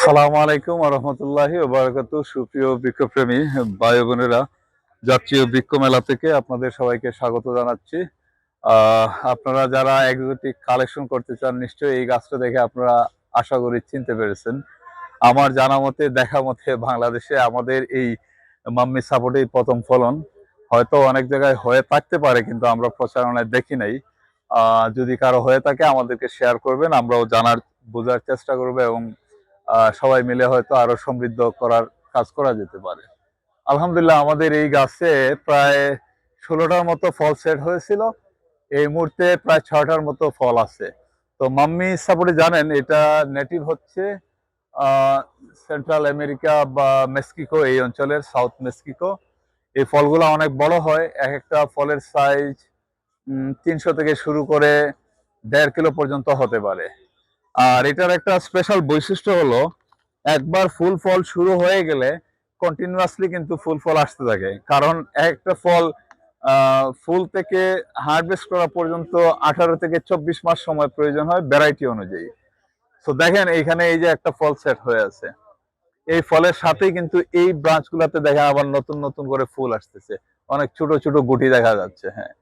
সালামু আলাইকুম রহমতুল্লাহি সুপ্রিয় বৃক্ষপ্রেমী ভাই বোনেরা, জাতীয় বৃক্ষ মেলা থেকে আপনাদের সবাইকে স্বাগত জানাচ্ছি। আপনারা যারা এক্সোটিক কালেকশন করতে চান, নিশ্চয়ই এই গাছটা দেখে আপনারা আশা করি চিনতে পেরেছেন। আমার জানা মতে, দেখা মতে বাংলাদেশে আমাদের এই মাম্মি সাপোর্টেই প্রথম ফলন। হয়তো অনেক জায়গায় হয়ে থাকতে পারে, কিন্তু আমরা প্রচারণায় দেখি নাই। যদি কারো হয়ে থাকে আমাদেরকে শেয়ার করবেন, আমরাও জানার বোঝার চেষ্টা করবো এবং সবাই মিলে হয়তো আরো সমৃদ্ধ করার কাজ করা যেতে পারে। আলহামদুলিল্লাহ, আমাদের এই গাছে প্রায় 16টার মতো ফল সেট হয়েছিল। এই মুহূর্তে প্রায় 6টার মতো ফল আছে। তো মাম্মি সাপোর্টে জানেন, এটা নেটিভ হচ্ছে সেন্ট্রাল আমেরিকা বা মেক্সিকো, এই অঞ্চলের সাউথ মেক্সিকো। এই ফলগুলো অনেক বড় হয়, এক একটা ফলের সাইজ 300 থেকে শুরু করে 1.5 কিলো পর্যন্ত হতে পারে। আর এটার একটা স্পেশাল বৈশিষ্ট্য হলো, একবার ফুল ফল শুরু হয়ে গেলে কন্টিনিউয়াসলি কিন্তু ফুল ফল আসতে থাকে। কারণ একটা ফল ফুল থেকে হারভেস্ট করা পর্যন্ত 18 থেকে 24 মাস সময় প্রয়োজন হয় ভ্যারাইটি অনুযায়ী। তো দেখেন এইখানে এই যে একটা ফল সেট হয়ে আছে, এই ফলের সাথেই কিন্তু এই ব্রাঞ্চ গুলাতে দেখেন আবার নতুন নতুন করে ফুল আসতেছে, অনেক ছোট ছোট গুটি দেখা যাচ্ছে। হ্যাঁ,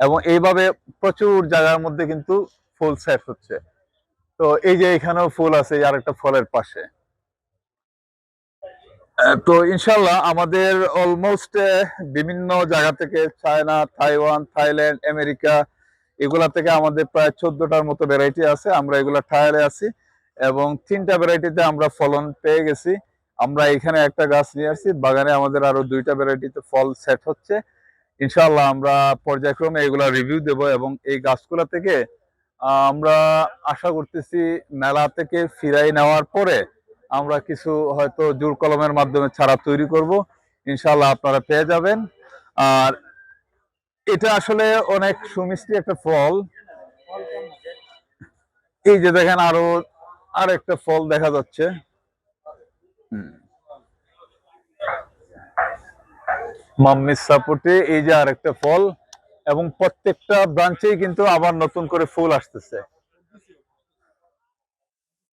এবং এইভাবে প্রচুর জায়গার মধ্যে কিন্তু ফুল সেট হচ্ছে। তো এই যে এখানেও ফুল আছে আর একটা ফলের পাশে। তো ইনশাল্লাহ আমাদের অলমোস্ট বিভিন্ন জায়গা থেকে, চায়না, তাইওয়ান, থাইল্যান্ড, আমেরিকা, এগুলা থেকে আমাদের প্রায় 14টার মতো ভ্যারাইটি আছে। আমরা এগুলা ট্রায়ালে আছি এবং 3টা ভ্যারাইটিতে আমরা ফলন পেয়ে গেছি। আমরা এখানে একটা গাছ নিয়ে আসছি, বাগানে আমাদের আরো 2টা ভ্যারাইটিতে ফল সেট হচ্ছে। ইনশাল্লাহ আমরা পর্যায়ক্রমে এগুলা রিভিউ দেব এবং এই গাছগুলা থেকে আমরা আশা করতেছি মেলা থেকে ফিরাই নেওয়ার পরে আমরা কিছু হয়তো জোর কলমের মাধ্যমে চারা তৈরি করব, ইনশাল্লাহ আপনারা পেয়ে যাবেন। আর এটা আসলে অনেক সুমিষ্টি একটা ফল। এই যে দেখেন আর একটা ফল দেখা যাচ্ছে। মাম্মি সাপোর্টে এই যে আর একটা ফল, এবং প্রত্যেকটা ব্রাঞ্চেই কিন্তু আবার নতুন করে ফুল আসতেছে।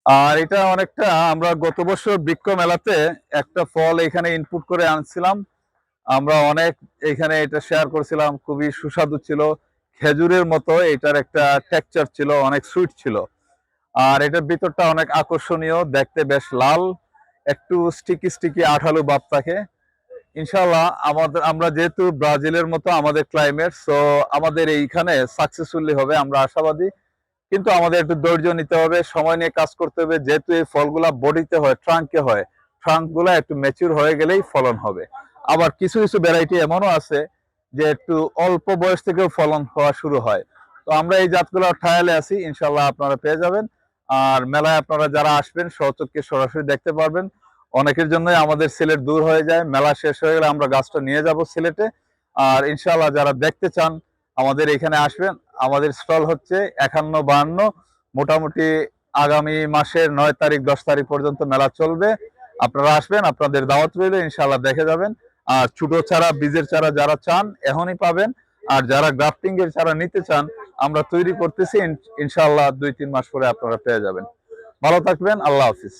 আর এটা অনেকটা, আমরা গত বছর বৃক্ষ মেলাতে একটা ফল এখানে ইনপুট করে আনছিলাম। আমরা অনেক এখানে এটা শেয়ার করছিলাম, খুবই সুস্বাদু ছিল, খেজুরের মতো এটার একটা টেক্সচার ছিল, অনেক সুইট ছিল। আর এটার ভিতরটা অনেক আকর্ষণীয়, দেখতে বেশ লাল, একটু স্টিকি স্টিকি আঠালো ভাব থাকে। ইনশাল্লাহ আমরা যেহেতু ব্রাজিলের মতো আমাদের ক্লাইমেট, সো আমাদের এইখানে সাকসেসফুলি হবে, আমরা আশাবাদী। কিন্তু আমাদের একটু ধৈর্য নিতে হবে, সময় নিয়ে কাজ করতে হবে। যেহেতু এই ফলগুলা বডিতে হয়, ট্রাঙ্কে হয়, ট্রাঙ্ক গুলা একটু ম্যাচিউর হয়ে গেলেই ফলন হবে। আবার কিছু কিছু ভ্যারাইটি এমনও আছে যে একটু অল্প বয়স থেকেও ফলন হওয়া শুরু হয়। তো আমরা এই জাতগুলো ট্রায়ালে আছি, ইনশাল্লাহ আপনারা পেয়ে যাবেন। আর মেলায় আপনারা যারা আসবেন স্বচক্ষে সরাসরি দেখতে পারবেন। অনেকের জন্যই আমাদের সিলেট দূর হয়ে যায়, মেলা শেষ হয়ে গেলে আমরা গাছটা নিয়ে যাব সিলেটে। আর ইনশাল্লাহ যারা দেখতে চান আমাদের এখানে আসবেন। আমাদের স্টল হচ্ছে 51-52, মোটামুটি আগামী মাসের 9 তারিখ 10 তারিখ পর্যন্ত মেলা চলবে। আপনারা আসবেন, আপনাদের দাওয়াত রইল, ইনশাল্লাহ দেখে যাবেন। আর ছোট চারা, বীজের চারা যারা চান এখনই পাবেন। আর যারা গ্রাফটিং এর চারা নিতে চান, আমরা তৈরি করতেছি, ইনশাল্লাহ 2-3 মাস পরে আপনারা পেয়ে যাবেন। ভালো থাকবেন, আল্লাহ হাফিজ।